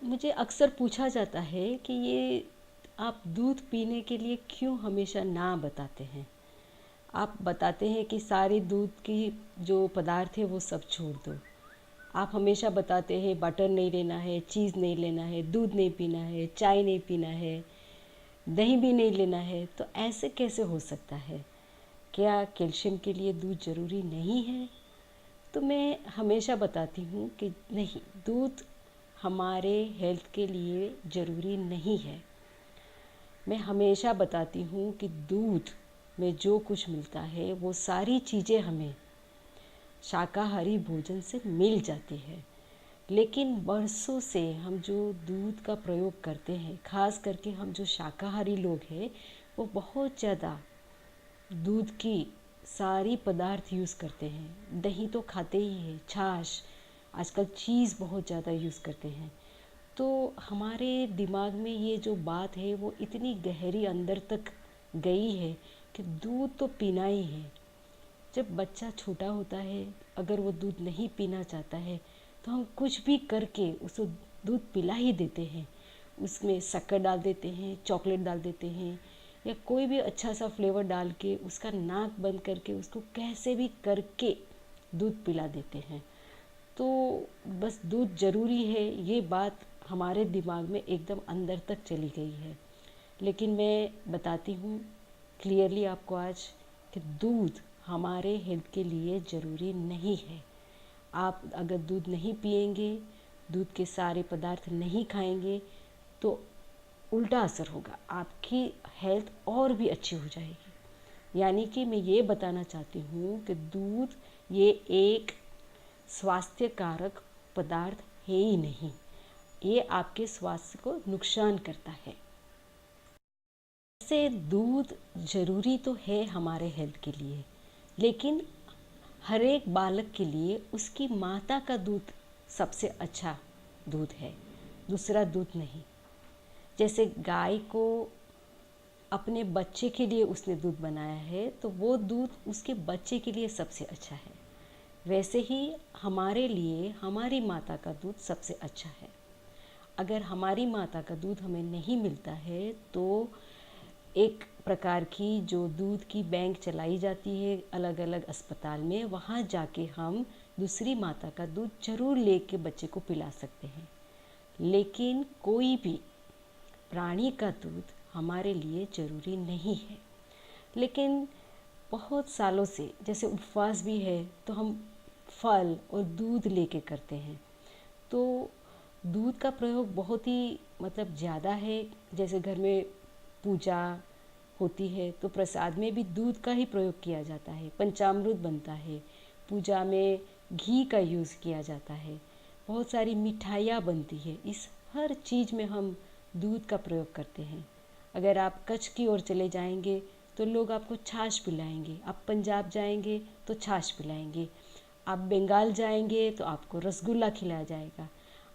मुझे अक्सर पूछा जाता है कि ये आप दूध पीने के लिए क्यों हमेशा ना बताते हैं। आप बताते हैं कि सारे दूध की जो पदार्थ है वो सब छोड़ दो। आप हमेशा बताते हैं बटर नहीं लेना है, चीज़ नहीं लेना है, दूध नहीं पीना है, चाय नहीं पीना है, दही भी नहीं लेना है। तो ऐसे कैसे हो सकता है? क्या कैल्शियम के लिए दूध ज़रूरी नहीं है? तो मैं हमेशा बताती हूँ कि नहीं, दूध हमारे हेल्थ के लिए ज़रूरी नहीं है। मैं हमेशा बताती हूँ कि दूध में जो कुछ मिलता है वो सारी चीज़ें हमें शाकाहारी भोजन से मिल जाती है। लेकिन बरसों से हम जो दूध का प्रयोग करते हैं, ख़ास करके हम जो शाकाहारी लोग हैं, वो बहुत ज़्यादा दूध की सारी पदार्थ यूज़ करते हैं। दही तो खाते ही हैं, छाछ, आजकल चीज़ बहुत ज़्यादा यूज़ करते हैं। तो हमारे दिमाग में ये जो बात है वो इतनी गहरी अंदर तक गई है कि दूध तो पीना ही है। जब बच्चा छोटा होता है, अगर वो दूध नहीं पीना चाहता है तो हम कुछ भी करके उसको दूध पिला ही देते हैं। उसमें शक्कर डाल देते हैं, चॉकलेट डाल देते हैं, या कोई भी अच्छा सा फ्लेवर डाल के उसका नाक बंद करके उसको कैसे भी करके दूध पिला देते हैं। तो बस दूध ज़रूरी है, ये बात हमारे दिमाग में एकदम अंदर तक चली गई है। लेकिन मैं बताती हूँ क्लियरली आपको आज कि दूध हमारे हेल्थ के लिए ज़रूरी नहीं है। आप अगर दूध नहीं पिएंगे, दूध के सारे पदार्थ नहीं खाएंगे, तो उल्टा असर होगा, आपकी हेल्थ और भी अच्छी हो जाएगी। यानी कि मैं ये बताना चाहती हूँ कि दूध ये एक स्वास्थ्य कारक पदार्थ है ही नहीं, ये आपके स्वास्थ्य को नुकसान करता है। से दूध ज़रूरी तो है हमारे हेल्थ के लिए, लेकिन हर एक बालक के लिए उसकी माता का दूध सबसे अच्छा दूध है, दूसरा दूध नहीं। जैसे गाय को अपने बच्चे के लिए उसने दूध बनाया है, तो वो दूध उसके बच्चे के लिए सबसे अच्छा है। वैसे ही हमारे लिए हमारी माता का दूध सबसे अच्छा है। अगर हमारी माता का दूध हमें नहीं मिलता है तो एक प्रकार की जो दूध की बैंक चलाई जाती है अलग अलग अस्पताल में, वहाँ जाके हम दूसरी माता का दूध ज़रूर लेके बच्चे को पिला सकते हैं। लेकिन कोई भी प्राणी का दूध हमारे लिए ज़रूरी नहीं है। लेकिन बहुत सालों से, जैसे उपवास भी है तो हम फल और दूध लेके करते हैं, तो दूध का प्रयोग बहुत ही ज़्यादा है। जैसे घर में पूजा होती है तो प्रसाद में भी दूध का ही प्रयोग किया जाता है, पंचामृत बनता है, पूजा में घी का यूज़ किया जाता है, बहुत सारी मिठाइयाँ बनती है, इस हर चीज़ में हम दूध का प्रयोग करते हैं। अगर आप कच्छ की ओर चले जाएंगे तो लोग आपको छाछ पिलाएंगे, आप पंजाब जाएंगे तो छाछ पिलाएंगे, आप बंगाल जाएंगे तो आपको रसगुल्ला खिलाया जाएगा,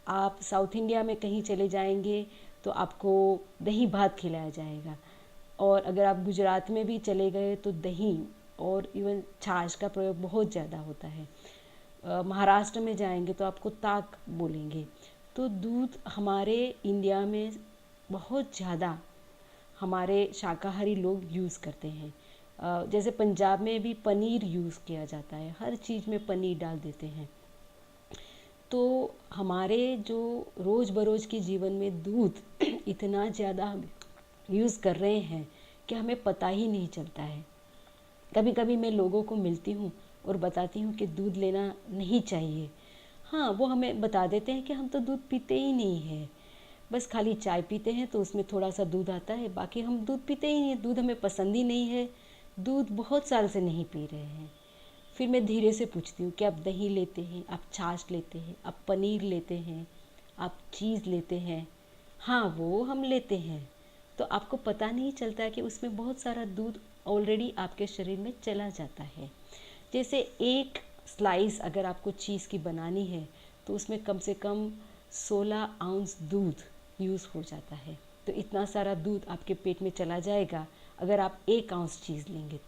आप साउथ इंडिया में कहीं चले जाएंगे तो आपको दही भात खिलाया जाएगा, और अगर आप गुजरात में भी चले गए तो दही और इवन छाछ का प्रयोग बहुत ज़्यादा होता है। महाराष्ट्र में जाएंगे तो आपको ताक बोलेंगे। तो दूध हमारे इंडिया में बहुत ज़्यादा हमारे शाकाहारी लोग यूज़ करते हैं। जैसे पंजाब में भी पनीर यूज़ किया जाता है, हर चीज़ में पनीर डाल देते हैं। तो हमारे जो रोज़ बरोज़ के जीवन में दूध इतना ज़्यादा हम यूज़ कर रहे हैं कि हमें पता ही नहीं चलता है। कभी कभी मैं लोगों को मिलती हूँ और बताती हूँ कि दूध लेना नहीं चाहिए। हाँ, वो हमें बता देते हैं कि हम तो दूध पीते ही नहीं हैं, बस खाली चाय पीते हैं तो उसमें थोड़ा सा दूध आता है, बाकी हम दूध पीते ही नहीं, दूध हमें पसंद ही नहीं है, दूध बहुत साल से नहीं पी रहे हैं। फिर मैं धीरे से पूछती हूँ कि आप दही लेते हैं, आप छाछ लेते हैं, आप पनीर लेते हैं, आप चीज़ लेते हैं? हाँ, वो हम लेते हैं। तो आपको पता नहीं चलता कि उसमें बहुत सारा दूध ऑलरेडी आपके शरीर में चला जाता है। जैसे एक स्लाइस अगर आपको चीज़ की बनानी है तो उसमें कम से कम 16 आउंस दूध यूज़ हो जाता है। तो इतना सारा दूध आपके पेट में चला जाएगा अगर आप 1 आउंस चीज़ लेंगे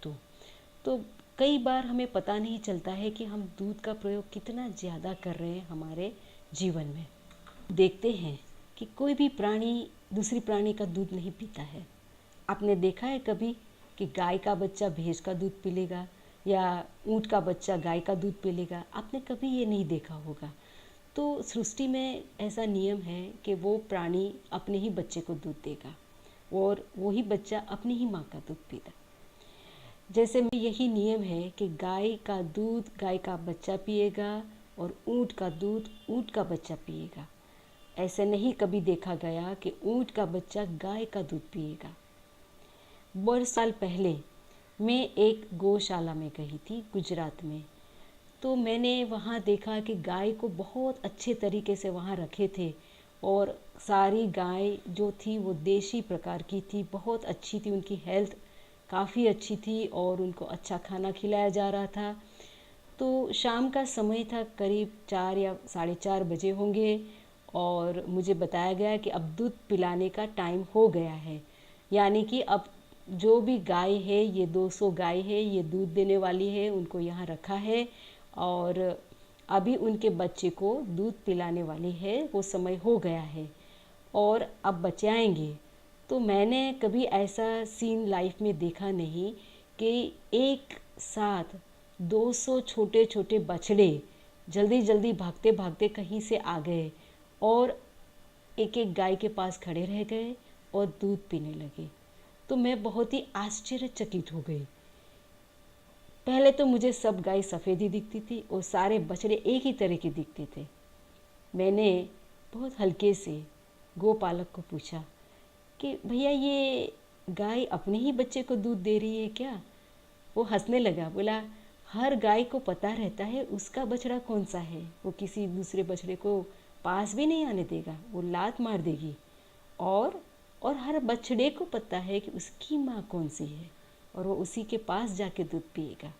तो कई बार हमें पता नहीं चलता है कि हम दूध का प्रयोग कितना ज़्यादा कर रहे हैं हमारे जीवन में। देखते हैं कि कोई भी प्राणी दूसरी प्राणी का दूध नहीं पीता है। आपने देखा है कभी कि गाय का बच्चा भैंस का दूध पी लेगा या ऊँट का बच्चा गाय का दूध पी लेगा? आपने कभी ये नहीं देखा होगा। तो सृष्टि में ऐसा नियम है कि वो प्राणी अपने ही बच्चे को दूध देगा और वही बच्चा अपनी ही माँ का दूध पीता। जैसे में यही नियम है कि गाय का दूध गाय का बच्चा पिएगा और ऊँट का दूध ऊँट का बच्चा पिएगा। ऐसे नहीं कभी देखा गया कि ऊँट का बच्चा गाय का दूध पिएगा। बहुत साल पहले मैं एक गौशाला में गई थी गुजरात में। तो मैंने वहाँ देखा कि गाय को बहुत अच्छे तरीके से वहाँ रखे थे और सारी गाय जो थी वो देसी प्रकार की थी, बहुत अच्छी थी, उनकी हेल्थ काफ़ी अच्छी थी और उनको अच्छा खाना खिलाया जा रहा था। तो शाम का समय था, करीब 4 या 4:30 बजे होंगे और मुझे बताया गया कि अब दूध पिलाने का टाइम हो गया है। यानी कि अब जो भी गाय है, ये 200 गाय है, ये दूध देने वाली है, उनको यहाँ रखा है और अभी उनके बच्चे को दूध पिलाने वाली है, वो समय हो गया है और अब बच्चे आएंगे। तो मैंने कभी ऐसा सीन लाइफ में देखा नहीं कि एक साथ 200 छोटे छोटे बछड़े जल्दी जल्दी भागते भागते कहीं से आ गए और एक एक गाय के पास खड़े रह गए और दूध पीने लगे। तो मैं बहुत ही आश्चर्यचकित हो गई। पहले तो मुझे सब गाय सफ़ेद ही दिखती थी और सारे बछड़े एक ही तरह के दिखते थे। मैंने बहुत हल्के से गोपालक को पूछा कि भैया ये गाय अपने ही बच्चे को दूध दे रही है क्या? वो हंसने लगा, बोला हर गाय को पता रहता है उसका बछड़ा कौन सा है, वो किसी दूसरे बछड़े को पास भी नहीं आने देगा, वो लात मार देगी। और हर बछड़े को पता है कि उसकी माँ कौन सी है और वो उसी के पास जाके दूध पिएगा।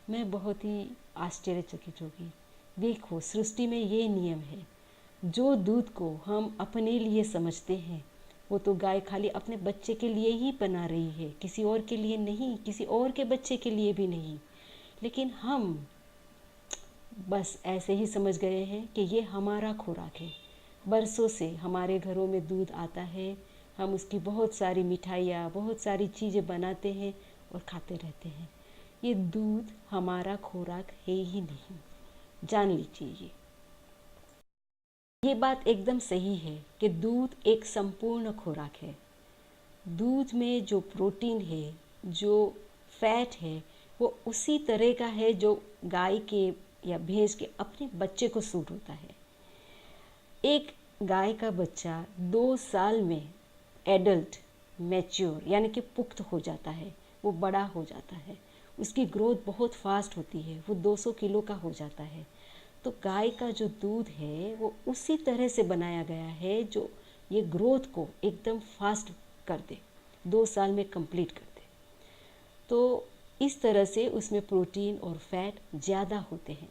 मैं बहुत ही आश्चर्यचकित हो गई। देखो, सृष्टि में ये नियम है, जो दूध को हम अपने लिए समझते हैं वो तो गाय खाली अपने बच्चे के लिए ही बना रही है, किसी और के लिए नहीं, किसी और के बच्चे के लिए भी नहीं। लेकिन हम बस ऐसे ही समझ गए हैं कि ये हमारा खुराक है। बरसों से हमारे घरों में दूध आता है, हम उसकी बहुत सारी मिठाइयाँ, बहुत सारी चीज़ें बनाते हैं और खाते रहते हैं। ये दूध हमारा खुराक है ही नहीं, जान लीजिए। ये बात एकदम सही है कि दूध एक संपूर्ण खुराक है। दूध में जो प्रोटीन है, जो फैट है, वो उसी तरह का है जो गाय के या भैंस के अपने बच्चे को सूट होता है। एक गाय का बच्चा 2 साल में एडल्ट मैच्योर यानी कि पुख्त हो जाता है, वो बड़ा हो जाता है, उसकी ग्रोथ बहुत फास्ट होती है, वो 200 किलो का हो जाता है। तो गाय का जो दूध है वो उसी तरह से बनाया गया है जो ये ग्रोथ को एकदम फास्ट कर दे, 2 साल में कंप्लीट कर दे। तो इस तरह से उसमें प्रोटीन और फैट ज़्यादा होते हैं।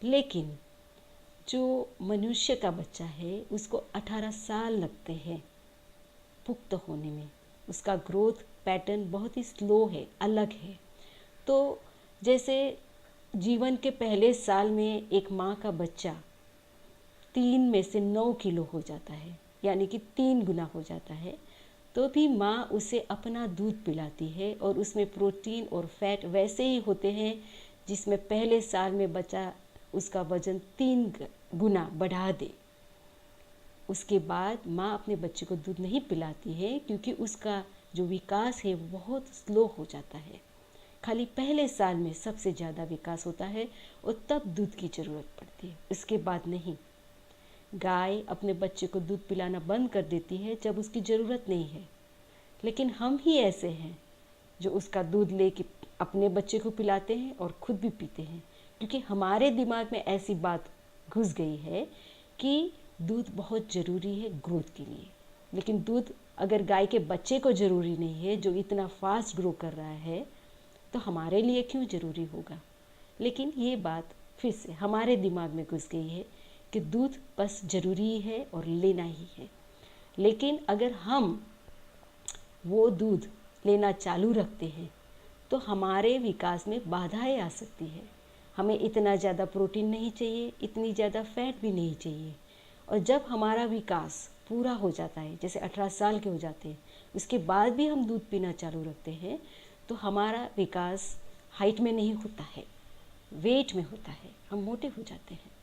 लेकिन जो मनुष्य का बच्चा है उसको 18 साल लगते हैं पुख्त होने में, उसका ग्रोथ पैटर्न बहुत ही स्लो है, अलग है। तो जैसे जीवन के पहले साल में एक माँ का बच्चा 3 में से 9 किलो हो जाता है, यानी कि 3 गुना हो जाता है, तो भी माँ उसे अपना दूध पिलाती है और उसमें प्रोटीन और फैट वैसे ही होते हैं जिसमें पहले साल में बच्चा उसका वजन 3 गुना बढ़ा दे। उसके बाद माँ अपने बच्चे को दूध नहीं पिलाती है क्योंकि उसका जो विकास है वो बहुत स्लो हो जाता है। खाली पहले साल में सबसे ज़्यादा विकास होता है और तब दूध की ज़रूरत पड़ती है, इसके बाद नहीं। गाय अपने बच्चे को दूध पिलाना बंद कर देती है जब उसकी ज़रूरत नहीं है। लेकिन हम ही ऐसे हैं जो उसका दूध लेके अपने बच्चे को पिलाते हैं और खुद भी पीते हैं, क्योंकि हमारे दिमाग में ऐसी बात घुस गई है कि दूध बहुत ज़रूरी है ग्रोथ के लिए। लेकिन दूध अगर गाय के बच्चे को ज़रूरी नहीं है जो इतना फास्ट ग्रो कर रहा है, तो हमारे लिए क्यों ज़रूरी होगा। लेकिन ये बात फिर से हमारे दिमाग में घुस गई है कि दूध बस ज़रूरी है और लेना ही है। लेकिन अगर हम वो दूध लेना चालू रखते हैं तो हमारे विकास में बाधाएं आ सकती है। हमें इतना ज़्यादा प्रोटीन नहीं चाहिए, इतनी ज़्यादा फैट भी नहीं चाहिए। और जब हमारा विकास पूरा हो जाता है, जैसे 18 साल के हो जाते हैं, उसके बाद भी हम दूध पीना चालू रखते हैं, तो हमारा विकास हाइट में नहीं होता है, वेट में होता है, हम मोटे हो जाते हैं।